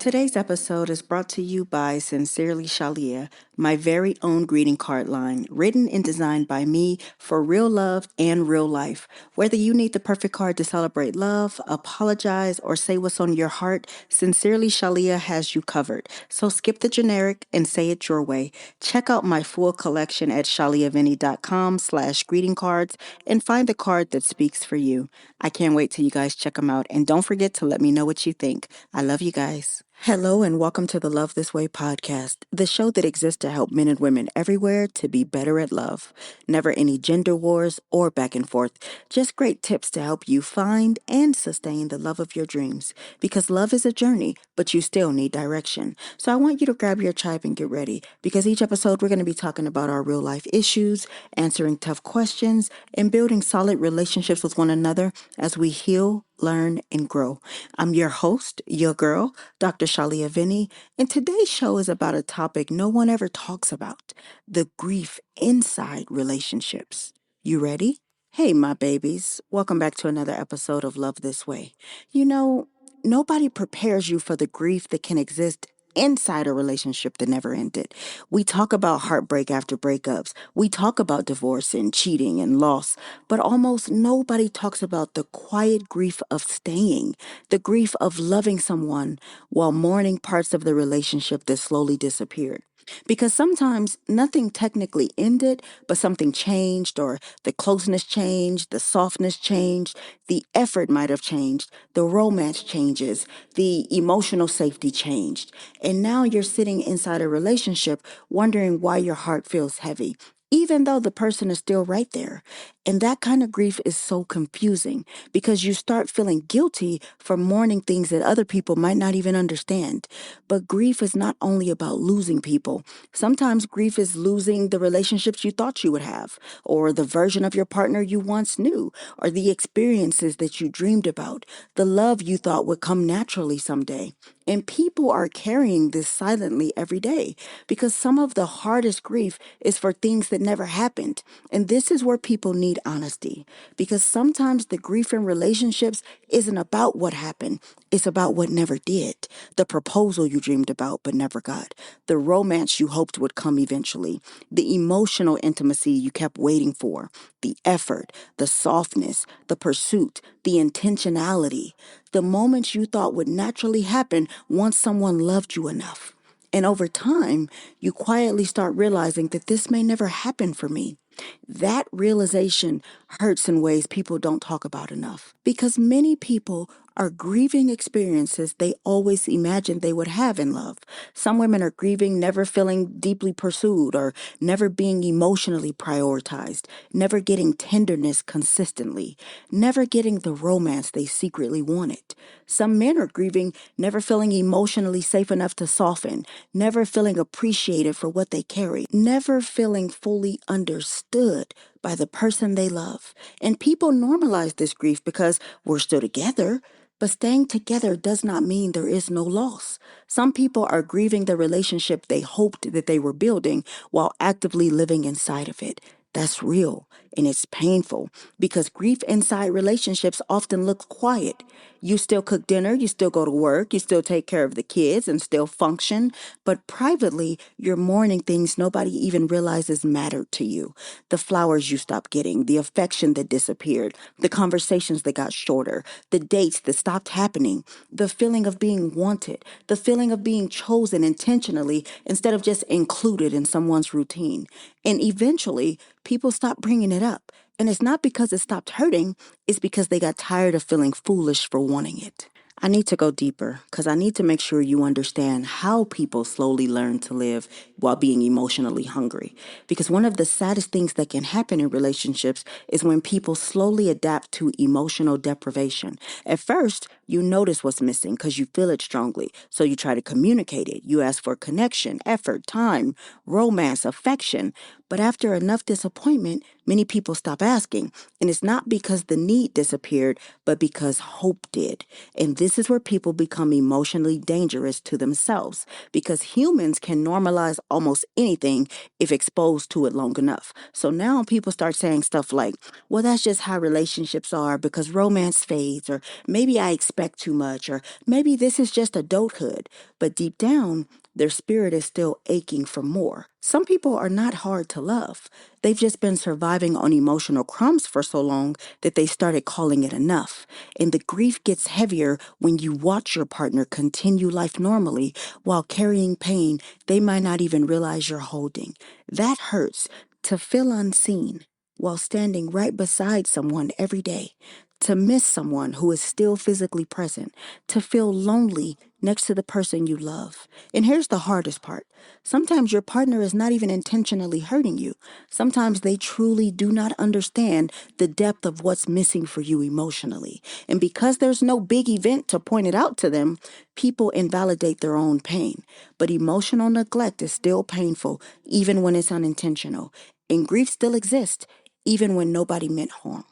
Today's episode is brought to you by Sincerely Shalia, my very own greeting card line, written and designed by me for real love and real life. Whether you need the perfect card to celebrate love, apologize, or say what's on your heart, Sincerely Shalia has you covered. So skip the generic and say it your way. Check out my full collection at shaliavinny.com/greeting cards and find the card that speaks for you. I can't wait till you guys check them out, and don't forget to let me know what you think. I love you guys. Hello and welcome to the Love This Way podcast, the show that exists to help men and women everywhere to be better at love. Never any gender wars or back and forth, just great tips to help you find and sustain the love of your dreams. Because love is a journey, but you still need direction. So I want you to grab your tribe and get ready, because each episode we're going to be talking about our real life issues, answering tough questions, and building solid relationships with one another as we heal, learn, and grow. I'm your host, your girl, Dr. Shalia Vinny, and today's show is about a topic no one ever talks about: the grief inside relationships. You ready? Hey, my babies. Welcome back to another episode of Love This Way. You know, nobody prepares you for the grief that can exist inside a relationship that never ended. We talk about heartbreak after breakups. We talk about divorce and cheating and loss, but almost nobody talks about the quiet grief of staying, the grief of loving someone while mourning parts of the relationship that slowly disappeared. Because sometimes nothing technically ended, but something changed, or the closeness changed, the softness changed, the effort might have changed, the romance changes, the emotional safety changed. And now you're sitting inside a relationship wondering why your heart feels heavy, even though the person is still right there. And that kind of grief is so confusing because you start feeling guilty for mourning things that other people might not even understand. But grief is not only about losing people. Sometimes grief is losing the relationships you thought you would have, or the version of your partner you once knew, or the experiences that you dreamed about, the love you thought would come naturally someday. And people are carrying this silently every day, because some of the hardest grief is for things that never happened. And this is where people need honesty, because sometimes the grief in relationships isn't about what happened. It's about what never did. The proposal you dreamed about but never got. The romance you hoped would come eventually. The emotional intimacy you kept waiting for. The effort, the softness, the pursuit, the intentionality. The moments you thought would naturally happen once someone loved you enough. And over time, you quietly start realizing that this may never happen for me. That realization hurts in ways people don't talk about enough, because many people are grieving experiences they always imagined they would have in love. Some women are grieving never feeling deeply pursued, or never being emotionally prioritized, never getting tenderness consistently, never getting the romance they secretly wanted. Some men are grieving never feeling emotionally safe enough to soften, never feeling appreciated for what they carry, never feeling fully understood by the person they love. And people normalize this grief because we're still together. But staying together does not mean there is no loss. Some people are grieving the relationship they hoped that they were building while actively living inside of it. That's real, and it's painful, because grief inside relationships often looks quiet. You still cook dinner, you still go to work, you still take care of the kids and still function, but privately, you're mourning things nobody even realizes mattered to you. The flowers you stopped getting, the affection that disappeared, the conversations that got shorter, the dates that stopped happening, the feeling of being wanted, the feeling of being chosen intentionally instead of just included in someone's routine. And eventually, people stop bringing it up. And it's not because it stopped hurting, it's because they got tired of feeling foolish for wanting it. I need to go deeper, because I need to make sure you understand how people slowly learn to live while being emotionally hungry. Because one of the saddest things that can happen in relationships is when people slowly adapt to emotional deprivation. At first, you notice what's missing because you feel it strongly. So you try to communicate it. You ask for connection, effort, time, romance, affection. But after enough disappointment, Many people stop asking, and it's not because the need disappeared, but because hope did. And this is where people become emotionally dangerous to themselves, because humans can normalize almost anything if exposed to it long enough. So now people start saying stuff like, well, that's just how relationships are because romance fades, or maybe I expect too much, or maybe this is just adulthood. But deep down, their spirit is still aching for more. Some people are not hard to love. They've just been surviving on emotional crumbs for so long that they started calling it enough. And the grief gets heavier when you watch your partner continue life normally while carrying pain they might not even realize you're holding. That hurts, to feel unseen while standing right beside someone every day, to miss someone who is still physically present, to feel lonely next to the person you love. And here's the hardest part. Sometimes your partner is not even intentionally hurting you. Sometimes they truly do not understand the depth of what's missing for you emotionally. And because there's no big event to point it out to them, people invalidate their own pain. But emotional neglect is still painful, even when it's unintentional. And grief still exists, even when nobody meant harm.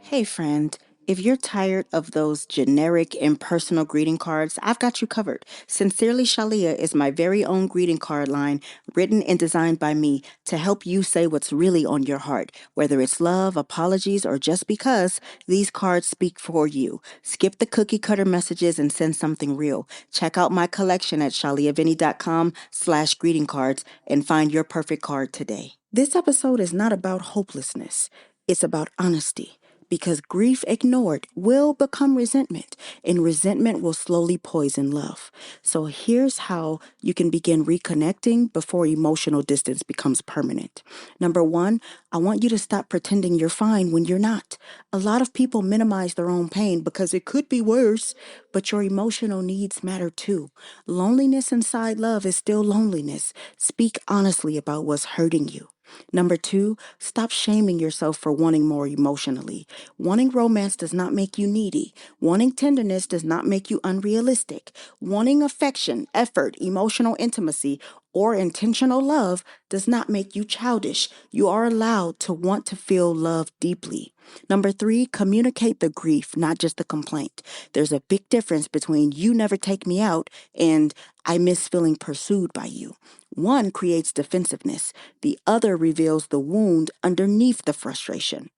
Hey, friend. If you're tired of those generic, impersonal greeting cards, I've got you covered. Sincerely Shalia is my very own greeting card line, written and designed by me to help you say what's really on your heart. Whether it's love, apologies, or just because, these cards speak for you. Skip the cookie cutter messages and send something real. Check out my collection at shaliavinny.com/greeting cards and find your perfect card today. This episode is not about hopelessness. It's about honesty. Because grief ignored will become resentment, and resentment will slowly poison love. So here's how you can begin reconnecting before emotional distance becomes permanent. Number one, I want you to stop pretending you're fine when you're not. A lot of people minimize their own pain because it could be worse, but your emotional needs matter too. Loneliness inside love is still loneliness. Speak honestly about what's hurting you. Number two, stop shaming yourself for wanting more emotionally. Wanting romance does not make you needy. Wanting tenderness does not make you unrealistic. Wanting affection, effort, emotional intimacy, or intentional love does not make you childish. You are allowed to want to feel love deeply. Number three, communicate the grief, not just the complaint. There's a big difference between you never take me out and I miss feeling pursued by you. One creates defensiveness. The other reveals the wound underneath the frustration.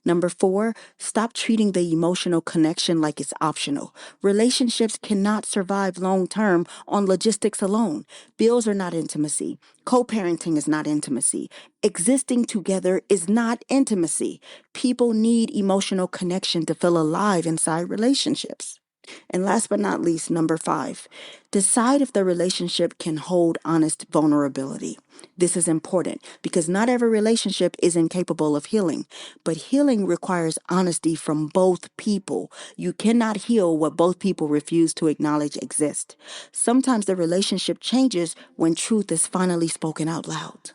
Number four, stop treating the emotional connection like it's optional. Relationships cannot survive long term on logistics alone. Bills are not intimacy. Co-parenting is not intimacy. Existing together is not intimacy. People need emotional connection to feel alive inside relationships. And last but not least, number five, decide if the relationship can hold honest vulnerability. This is important because not every relationship is incapable of healing, but healing requires honesty from both people. You cannot heal what both people refuse to acknowledge exists. Sometimes the relationship changes when truth is finally spoken out loud.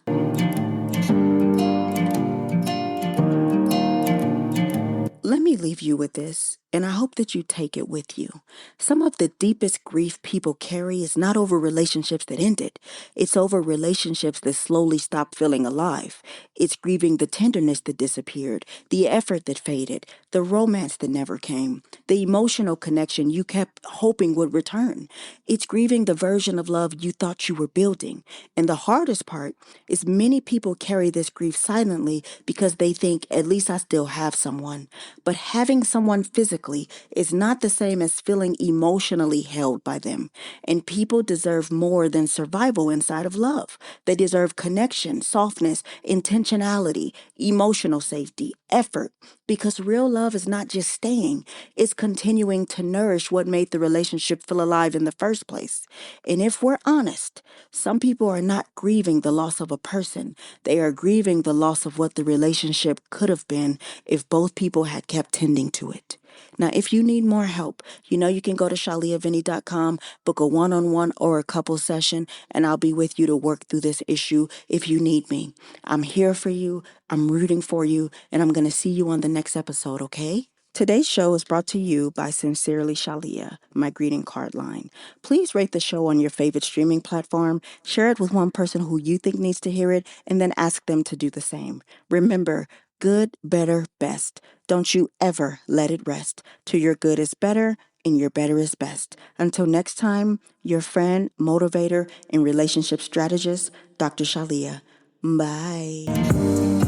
Let me leave you with this, and I hope that you take it with you. Some of the deepest grief people carry is not over relationships that ended. It's over relationships that slowly stopped feeling alive. It's grieving the tenderness that disappeared, the effort that faded, the romance that never came, the emotional connection you kept hoping would return. It's grieving the version of love you thought you were building. And the hardest part is many people carry this grief silently because they think, at least I still have someone. But having someone physically is not the same as feeling emotionally held by them. And people deserve more than survival inside of love. They deserve connection, softness, intentionality, emotional safety, effort. Because real love is not just staying, it's continuing to nourish what made the relationship feel alive in the first place. And if we're honest, some people are not grieving the loss of a person. They are grieving the loss of what the relationship could have been if both people had kept tending to it. Now, if you need more help, you can go to shaliavinny.com, book a one-on-one or a couple session, and I'll be with you to work through this issue if you need me. I'm here for you, I'm rooting for you, and I'm going to see you on the next episode, okay? Today's show is brought to you by Sincerely Shalia, my greeting card line. Please rate the show on your favorite streaming platform, share it with one person who you think needs to hear it, and then ask them to do the same. Remember, good, better, best. Don't you ever let it rest. To your good is better, and your better is best. Until next time, your friend, motivator, and relationship strategist, Dr. Shalia. Bye.